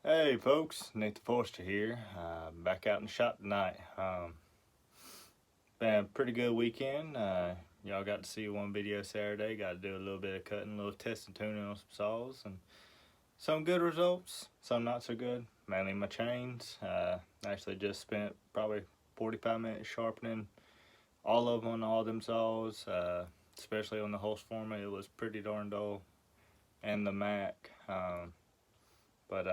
Hey folks, Nathan Forster here. Back out in the shop tonight. Been a pretty good weekend. Y'all got to see one video Saturday. Got to do a little bit of cutting, a little testing, tuning on some saws, and some good results, some not so good. Mainly my chains. Actually just spent probably 45 minutes sharpening all of them on all them saws, especially on the Husqvarna. It was pretty darn dull, and the Mac. But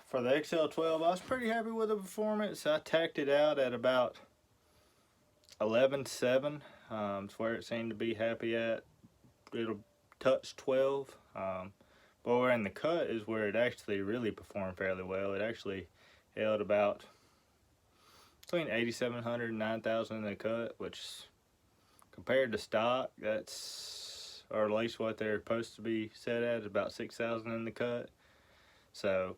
for the XL12, I was pretty happy with the performance. I tacked it out at about 11.7. It's where it seemed to be happy at. It'll touch 12. But where in the cut is where it actually really performed fairly well. It actually held about between 8,700 and 9,000 in the cut, which compared to stock, that's, or at least what they're supposed to be set at, is about 6,000 in the cut. So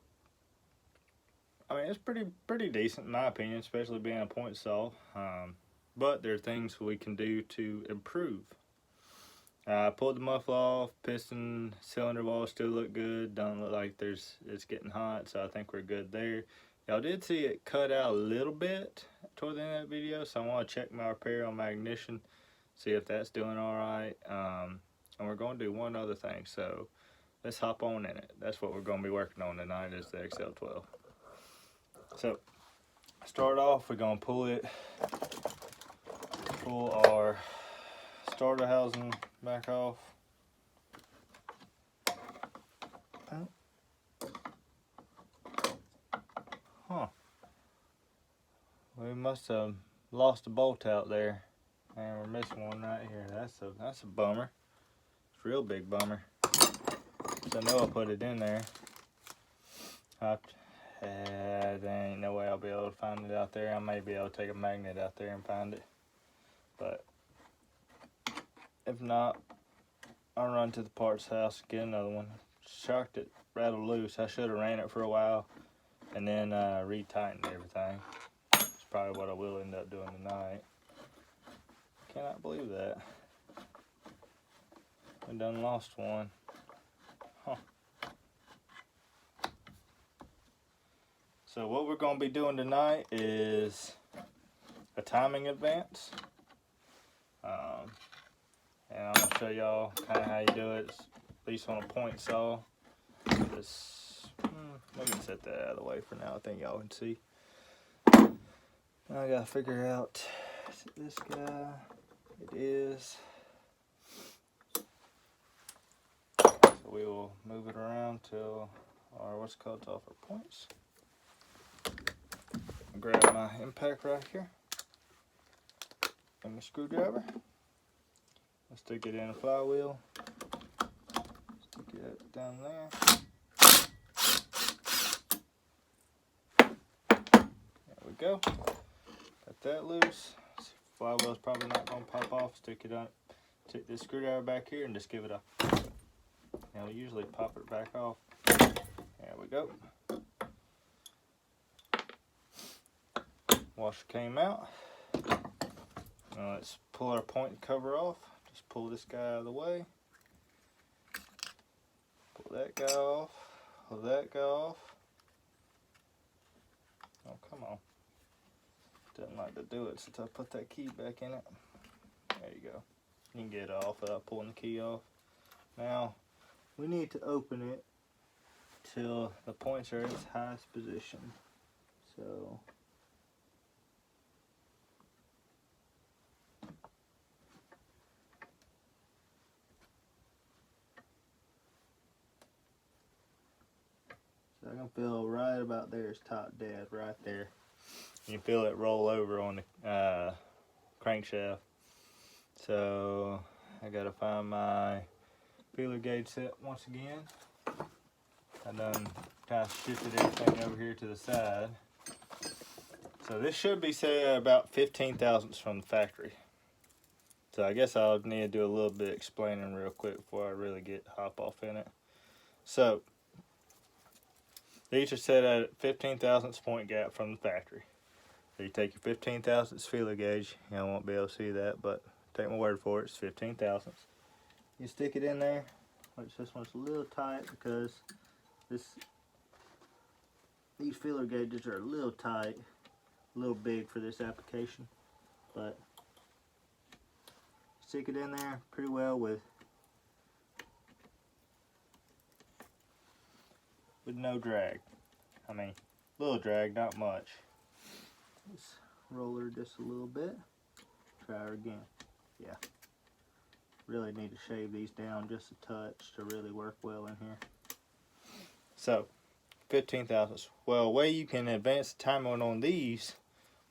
I mean, it's pretty decent in my opinion, especially being a point saw. But there are things we can do to improve. I pulled the muffler off, piston, cylinder walls still look good. Don't look like it's getting hot, so I think we're good there. Y'all did see it cut out a little bit toward the end of that video, so I want to check my repair on my ignition, see if that's doing all right. And we're going to do one other thing, so let's hop on in it. That's what we're going to be working on tonight, is the XL12. So, start off, we're going to pull our starter housing back off. Huh. We must have lost a bolt out there, and we're missing one right here. That's a bummer. It's a real big bummer. So I know I put it in there. There ain't no way I'll be able to find it out there. I may be able to take a magnet out there and find it. But if not, I'll run to the parts house and get another one. Shocked it rattled loose. I should have ran it for a while and then retightened everything. It's probably what I will end up doing tonight. Cannot believe that. We done lost one. Huh. So what we're going to be doing tonight is a timing advance. And I'm going to show y'all kind of how you do it, at least on a point saw. This, we can set that out of the way for now. I think y'all can see. Now I got to figure out, is it this guy? It is. So we will move it around till our, what's it called, to off our points. Grab my impact right here and my screwdriver. I'll stick it in a flywheel. Stick it down there. There we go. Got that loose. Flywheel's probably not going to pop off. Stick it on. Take this screwdriver back here and just give it a. Now we usually pop it back off. There we go. Washer came out. Now let's pull our point cover off. Just pull this guy out of the way. Pull that guy off. Pull that guy off. Oh, come on. Doesn't like to do it since I put that key back in it. There you go. You can get it off without pulling the key off. Now, we need to open it till the points are at its highest position. So, I can feel right about there is top dead, right there. You can feel it roll over on the crankshaft. So I gotta find my feeler gauge set once again. I done kind of shifted everything over here to the side. So this should be set at about 15 thousandths from the factory. So I guess I'll need to do a little bit of explaining real quick before I really get hop off in it. So these are set at 15 thousandths point gap from the factory. So you take your 15 thousandths feeler gauge. I won't be able to see that, but take my word for it. It's 15 thousandths. You stick it in there which this one's a little tight because these feeler gauges are a little tight, a little big for this application, but stick it in there pretty well with no drag. I mean, little drag, not much. Let's roll her just a little bit. Try her again. Yeah. Really need to shave these down just a touch to really work well in here. So, 15 thousandths. Well, a way you can advance the timing on these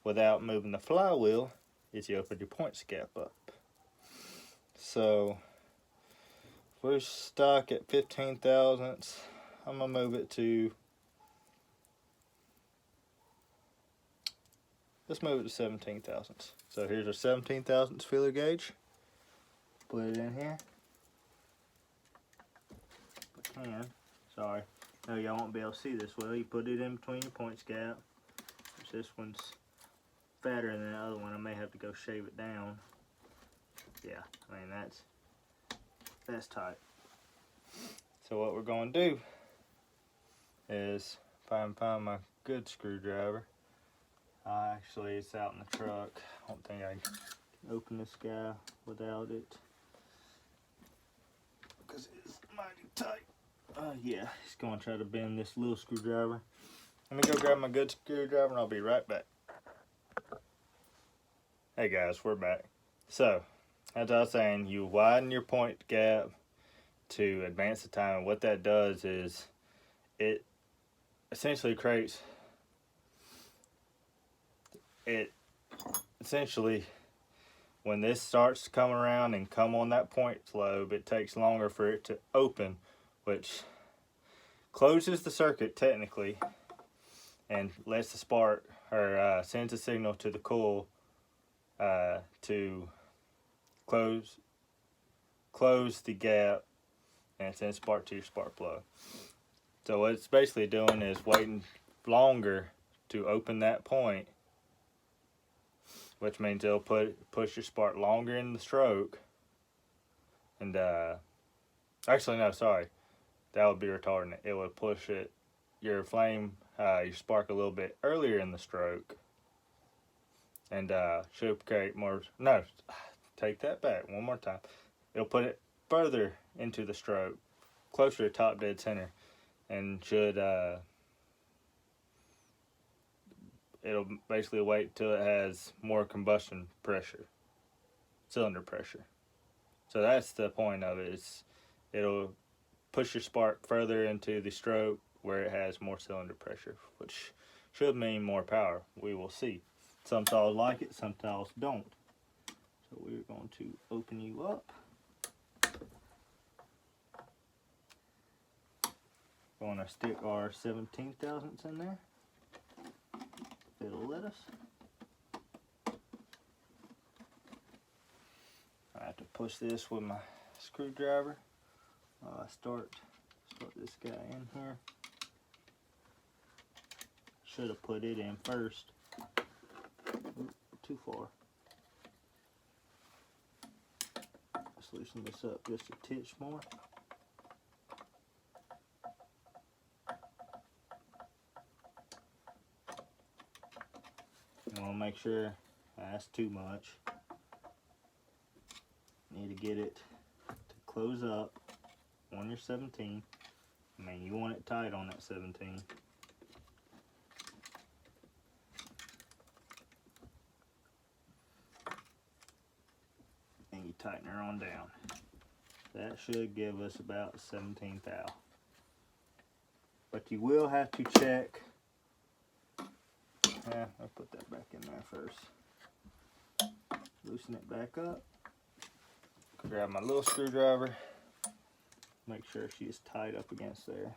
without moving the flywheel is you open your points gap up. So, if we're stuck at 15 thousandths, I'm going to move it to, let's move it to 17 thousandths. So here's our 17 thousandths feeler gauge. Put it in here. If I can. Sorry. No, y'all won't be able to see this well. You put it in between your points gap. This one's fatter than the other one. I may have to go shave it down. Yeah, I mean that's tight. So what we're going to do is find my good screwdriver. Actually, it's out in the truck. I don't think I can open this guy without it because it's mighty tight. Yeah, he's going to try to bend this little screwdriver. Let me go grab my good screwdriver and I'll be right back. Hey guys, we're back. So, as I was saying, you widen your point gap to advance the time. And what that does is it essentially creates, when this starts to come around and come on that point lobe, it takes longer for it to open, which closes the circuit technically and lets the spark, or sends a signal to the coil to close the gap and send spark to your spark plug. So what it's basically doing is waiting longer to open that point, which means it'll push your spark longer in the stroke. And actually no, sorry, that would be retarding it. It would push your flame, your spark a little bit earlier in the stroke, and should create more. No, take that back one more time. It'll put it further into the stroke, closer to top dead center, and should it'll basically wait till it has more combustion pressure, cylinder pressure. So that's the point of it. It'll push your spark further into the stroke where it has more cylinder pressure, which should mean more power. We will see. Some saws like it, some saws don't. So we're going to open you up. Going to stick our 17 thousandths in there. It'll let us. I have to push this with my screwdriver. Start this guy in here. Should have put it in first. Oop, too far. Let's loosen this up just a titch more. I want to make sure that's too much. Need to get it to close up on your 17. I mean, you want it tight on that 17. And you tighten her on down. That should give us about 17 thou. But you will have to check. I'll put that back in there first. Loosen it back up. Grab my little screwdriver. Make sure she's tied up against there.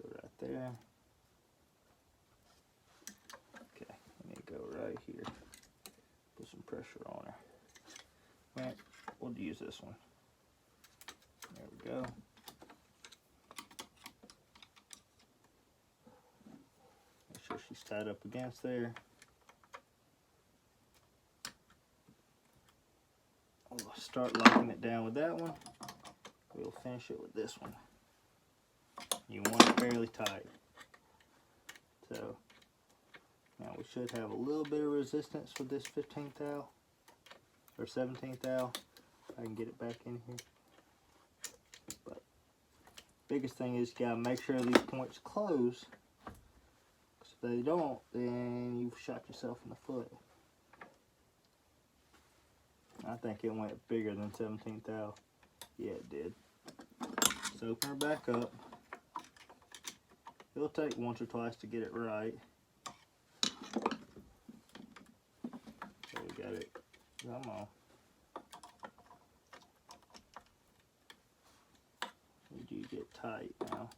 Go right there. Okay, I need to go right here. Put some pressure on her. Right, we'll use this one. There we go. Make sure she's tied up against there. I'll start locking it down with that one. we'll finish it with this one. You want it fairly tight. So now we should have a little bit of resistance with this 15th thou or 17th thou. I can get it back in here. But biggest thing is you gotta make sure these points close. Because if they don't, then you've shot yourself in the foot. I think it went bigger than 17th thou. Yeah, it did. So open her back up. It'll take once or twice to get it right. So we got it. Come on. Need you to get tight now.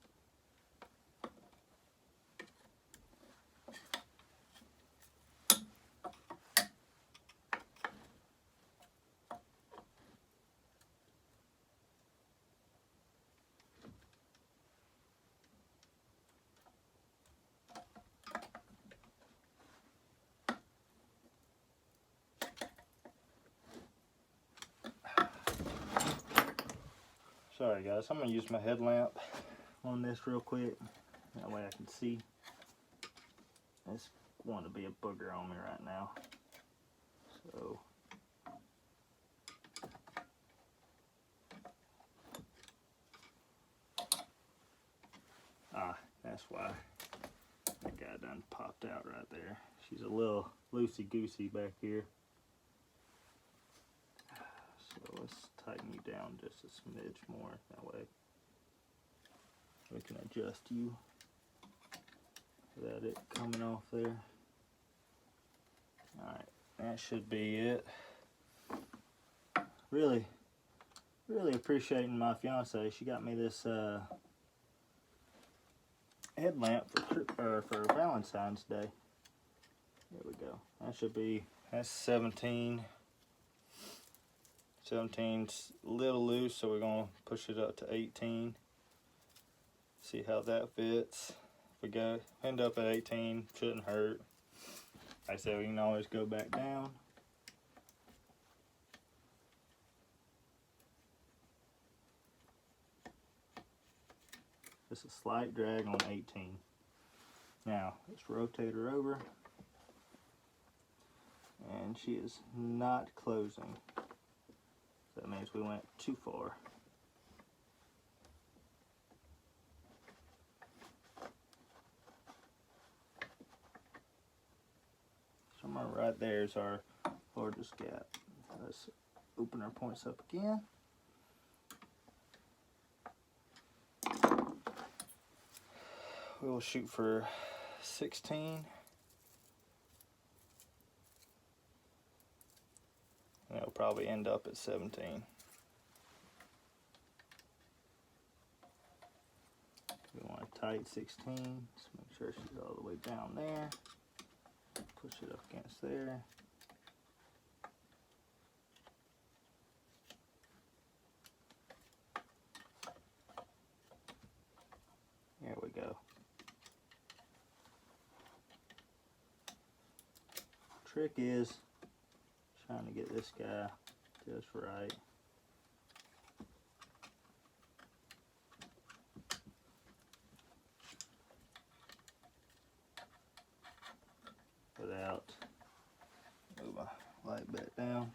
Sorry guys, I'm gonna use my headlamp on this real quick. That way I can see. It's going to be a booger on me right now. So that's why that guy done popped out right there. She's a little loosey-goosey back here. So let's tighten you down just a smidge more. That way we can adjust you without it coming off there. Alright, that should be it. Really appreciating my fiance. She got me this headlamp for Valentine's Day. There we go. That should be, that's 17. 17's a little loose, so we're gonna push it up to 18. See how that fits. If we go end up at 18, shouldn't hurt. Like I said, we can always go back down. Just a slight drag on 18. Now let's rotate her over, and she is not closing. That means we went too far. Somewhere right there is our largest gap. Let's open our points up again. We will shoot for 16. And it'll probably end up at 17. We want a tight 16. Just make sure she's all the way down there. Push it up against there. There we go. Trick is trying to get this guy just right. Without, move my light back down.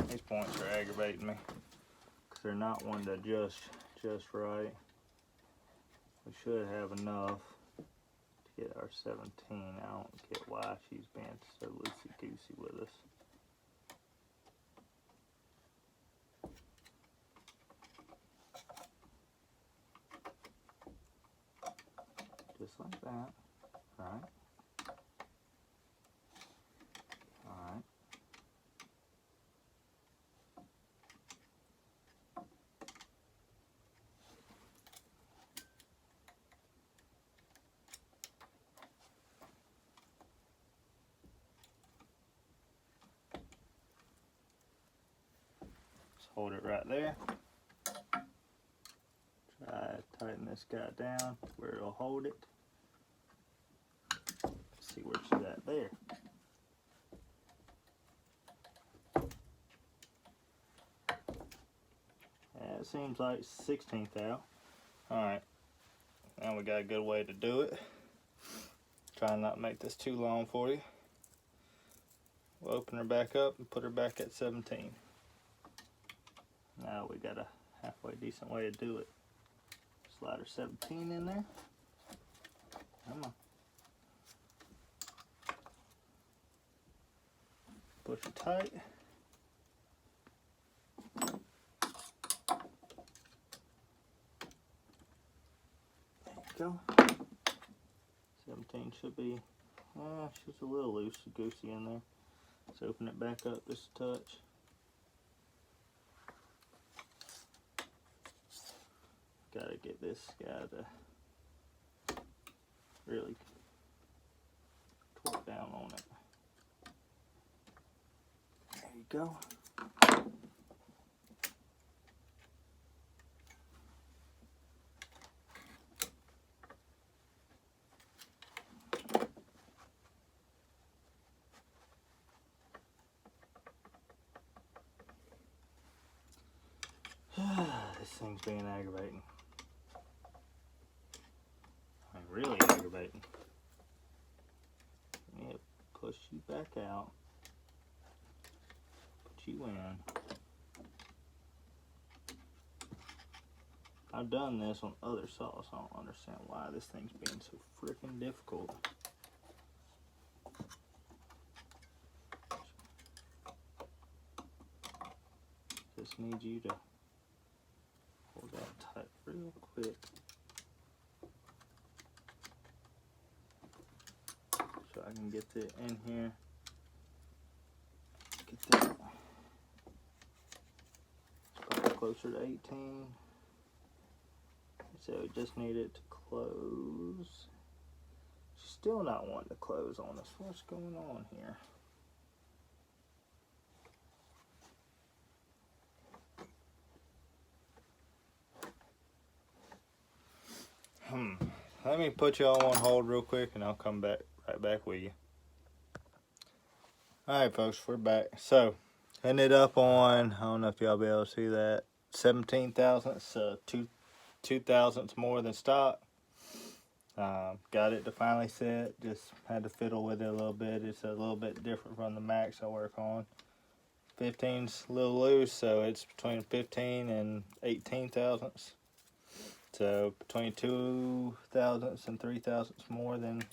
These points are aggravating me because they're not one to adjust just right. We should have enough to get our 17. I don't get why she's being so loosey-goosey with us. Just like that, right? Alright. hold it right there. Try to tighten this guy down where it'll hold it. Let's see where she's at there. Yeah, it seems like 16th out. Alright, now we got a good way to do it. Try not to make this too long for you. We'll open her back up and put her back at 17. Now we got a halfway decent way to do it. Slide her 17 in there. Come on. Push it tight. There you go. 17 should be, she's a little loosey-goosey in there. Let's open it back up just a touch. Gotta get this guy to really torque down on it. There you go. This thing's being aggravating. Really aggravating. Yeah, push you back out. Put you in. I've done this on other saws. I don't understand why this thing's being so freaking difficult. Just need you to hold that tight real quick. So I can get it in here. Get that. It's probably closer to 18. So we just need it to close. She's still not wanting to close on us. What's going on here? Let me put y'all on hold real quick and I'll come back right back with you. Alright folks, we're back. So, ended up on, I don't know if y'all be able to see that, 17 thousandths, 2 thousandths more than stock. Got it to finally set, just had to fiddle with it a little bit. It's a little bit different from the Max I work on. 15's a little loose, so it's between 15 and 18 thousandths. So between 2 thousandths and 3 thousandths more than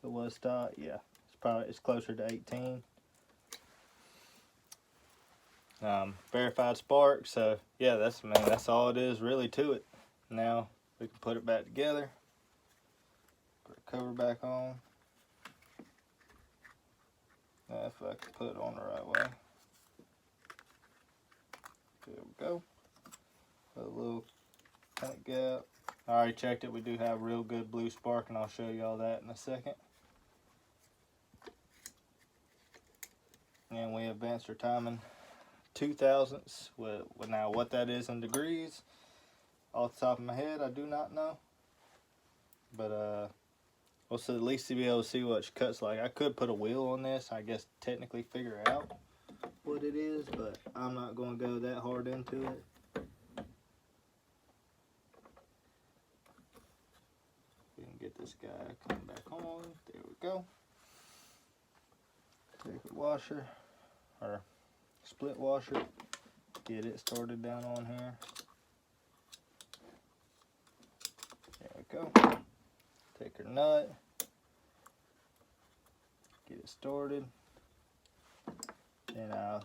it was stock. Yeah, it's closer to 18. Verified spark. So yeah, that's all it is really to it. Now we can put it back together. Put the cover back on. If I can put it on the right way. There we go. Put a little paint gap. I already checked it. We do have real good blue spark, and I'll show you all that in a second. And we advanced our timing 2 thousandths. Now what that is in degrees, off the top of my head, I do not know. But we'll at least be able to see what she cuts like. I could put a wheel on this, I guess technically figure out what it is, but I'm not going to go that hard into it. We can get this guy coming back on. There we go. Take a washer, or split washer, get it started down on here. There we go. Take her nut, get it started, and I'll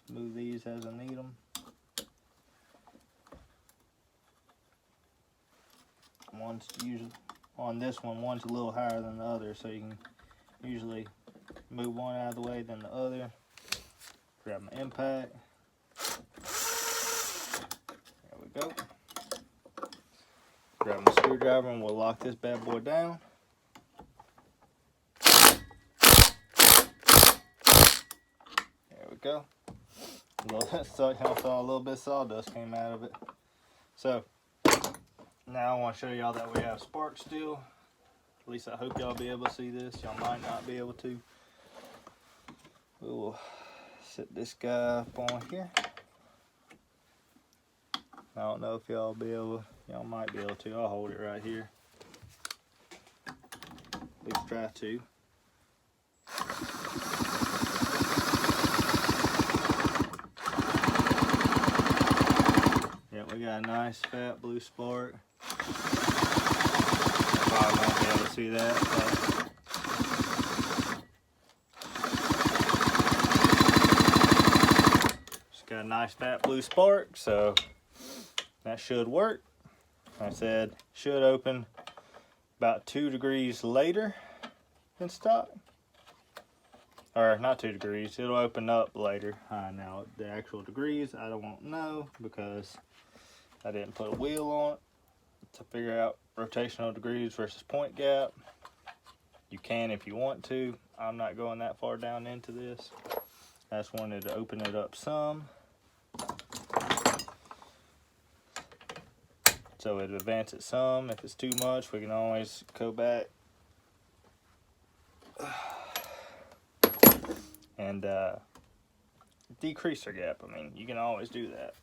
smooth these as I need them. One's usually, on this one, one's a little higher than the other, so you can usually move one out of the way than the other. Grab my impact. There we go. Grab my screwdriver and we'll lock this bad boy down. There we go. So y'all saw a little bit of sawdust came out of it. So now I want to show y'all that we have spark still. At least I hope y'all be able to see this. Y'all might not be able to. We'll set this guy up on here. I don't know if y'all might be able to. I'll hold it right here. At least try to. Yeah, we got a nice fat blue spark. Probably won't be able to see that, but just got a nice fat blue spark, so that should work. Like I said, should open about 2 degrees later than stock. Or not 2 degrees, it'll open up later. Now the actual degrees I don't know because I didn't put a wheel on it to figure out rotational degrees versus point gap. You can if you want to. I'm not going that far down into this. I just wanted to open it up some. So it advance it some. If it's too much, we can always go back and decrease our gap. I mean, you can always do that.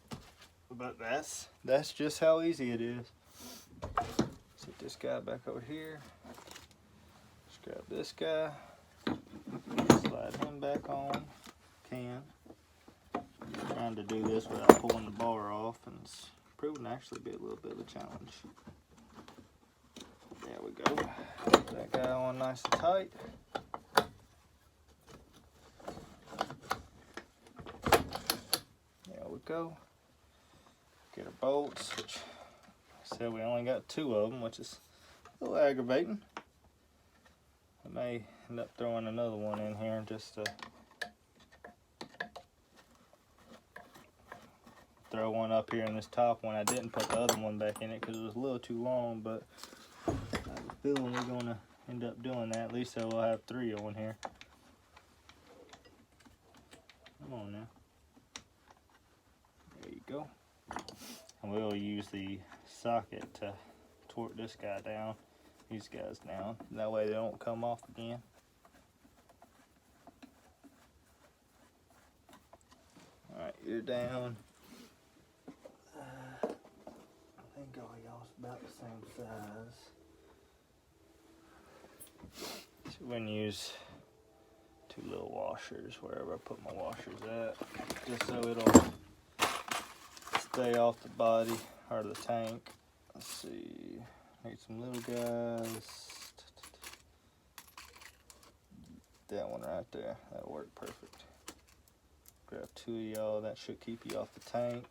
But that's just how easy it is. Set this guy back over here. Just grab this guy. Slide him back on. I'm trying to do this without pulling the bar off, and it's proven to actually be a little bit of a challenge. There we go. Put that guy on nice and tight. There we go. Get our bolts, which I said we only got 2 of them, which is a little aggravating. I may end up throwing another one in here just to throw one up here in this top one. I didn't put the other one back in it because it was a little too long, but I have a feeling we're going to end up doing that. At least we'll have 3 on here. Come on now. There you go. And we'll use the socket to torque this guy down, these guys down. That way they don't come off again. Alright, you're down. I think all y'all's about the same size. So we're going to use 2 little washers wherever I put my washers at, just so it'll stay off the body or the tank. Let's see, need some little guys. That one right there, that'll work perfect. Grab 2 of y'all, that should keep you off the tank.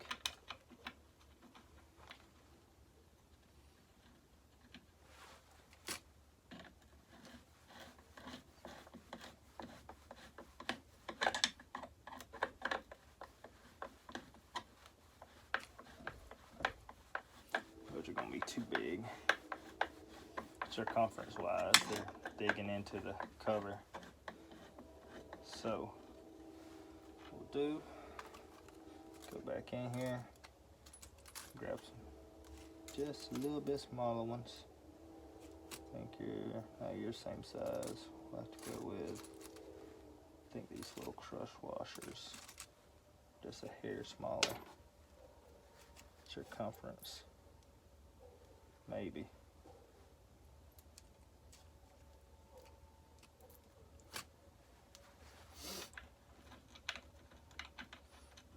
Those are going to be too big. Circumference wise, they're digging into the cover. So we'll do, go back in here, grab some just a little bit smaller ones. I think you're same size. We'll have to go with, I think these little crush washers, just a hair smaller. Circumference, maybe.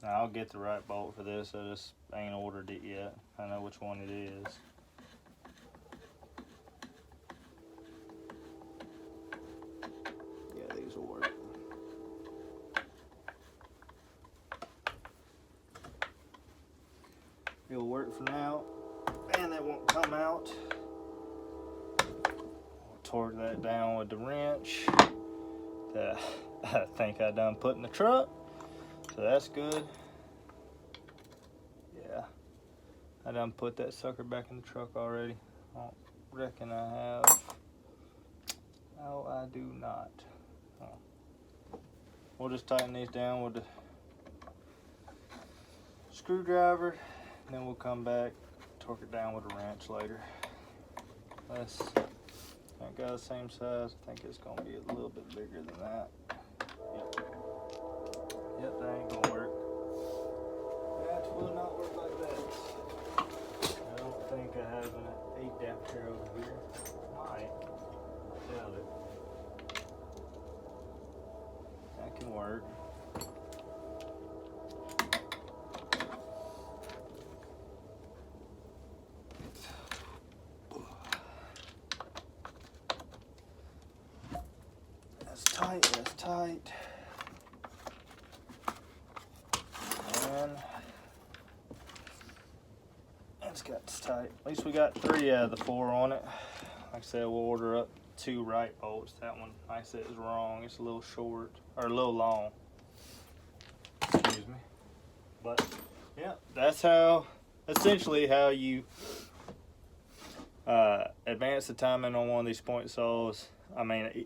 Now, I'll get the right bolt for this. I just ain't ordered it yet. I know which one it is. Yeah, these will work. It'll work for now, and it won't come out. I'll torque that down with the wrench that I think I done put in the truck. So that's good. Yeah, I done put that sucker back in the truck already. I don't reckon I have. No, I do not. Oh. We'll just tighten these down with the screwdriver, and then we'll come back, torque it down with a wrench later. This ain't got the same size. I think it's gonna be a little bit bigger than that. Yep, that ain't gonna work. That will not work like that. I don't think I have an adapter over here. Might. I doubt it. That can work. That's tight, that's tight. And it's got this tight. At least we got 3 out of the 4 on it. Like I said, we'll order up 2 right bolts. That one, like I said, is wrong. It's a little short, or a little long. Excuse me. But yeah, that's essentially how you advance the timing on one of these point saws. I mean,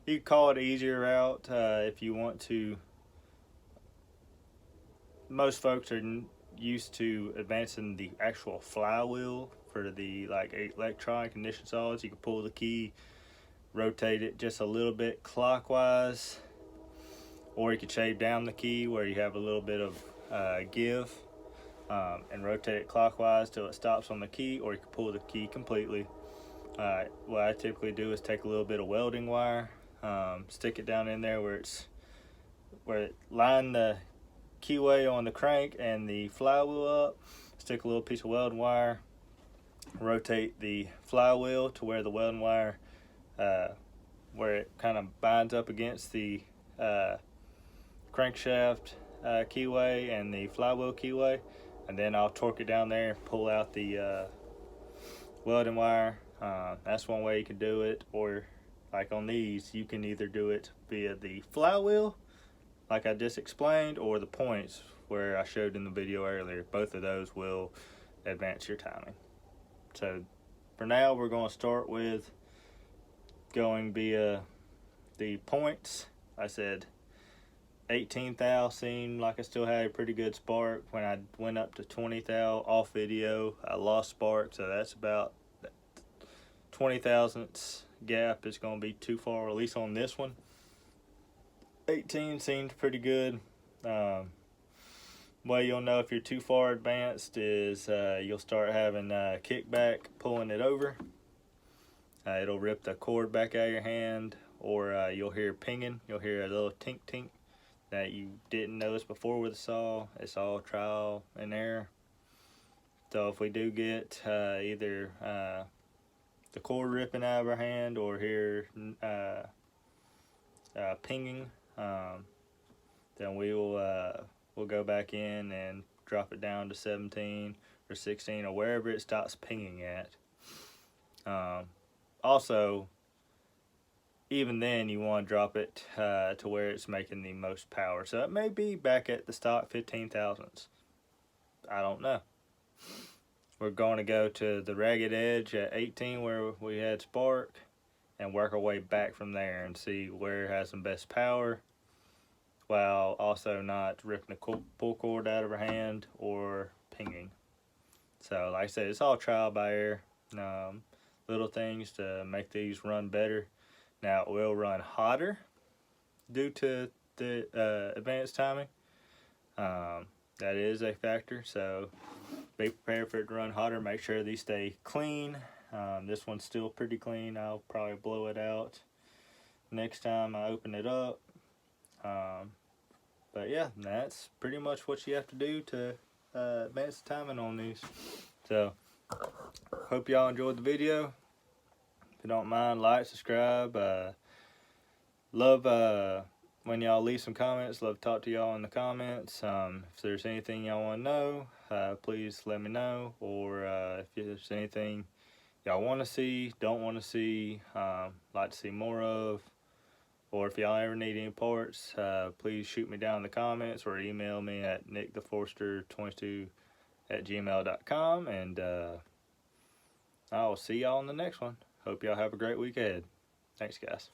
you could call it easier route if you want to. Most folks are used to advancing the actual flywheel for the electronic ignition saws. You can pull the key, rotate it just a little bit clockwise, or you could shave down the key where you have a little bit of give and rotate it clockwise till it stops on the key, or you can pull the key completely. What I typically do is take a little bit of welding wire, stick it down in there where it line the keyway on the crank and the flywheel up, stick a little piece of welding wire, rotate the flywheel to where the welding wire where it kind of binds up against the crankshaft keyway and the flywheel keyway, and then I'll torque it down there and pull out the welding wire. That's one way you can do it, or like on these, you can either do it via the flywheel like I just explained, or the points where I showed in the video earlier. Both of those will advance your timing. So for now, we're going to start with going via the points. I said 18 thou seemed like I still had a pretty good spark. When I went up to 20 thou off video, I lost spark, so that's about 20 thousandths gap is going to be too far, at least on this one. 18 seemed pretty good. Way you'll know if you're too far advanced is you'll start having kickback pulling it over. It'll rip the cord back out of your hand, or you'll hear pinging. You'll hear a little tink tink that you didn't notice before with the saw. It's all trial and error. So if we do get either the cord ripping out of our hand or hear pinging, then we'll go back in and drop it down to 17 or 16 or wherever it stops pinging at. Also, even then, you want to drop it to where it's making the most power. So it may be back at the stock 15 thousandths. I don't know. We're going to go to the ragged edge at 18 where we had spark and work our way back from there and see where it has the best power, while also not ripping the pull cord out of our hand or pinging. So like I said, it's all trial by error. Little things to make these run better. Now it will run hotter due to the advanced timing. That is a factor, so be prepared for it to run hotter. Make sure these stay clean. This one's still pretty clean. I'll probably blow it out next time I open it up. But yeah, that's pretty much what you have to do to advance the timing on these. So hope y'all enjoyed the video. If you don't mind, like, subscribe. Love when y'all leave some comments. Love to talk to y'all in the comments. If there's anything y'all want to know, please let me know. Or if there's anything y'all want to see, don't want to see, like to see more of, or if y'all ever need any parts, please shoot me down in the comments or email me at nicktheforster22@gmail.com, and I'll see y'all in the next one. Hope y'all have a great week ahead. Thanks, guys.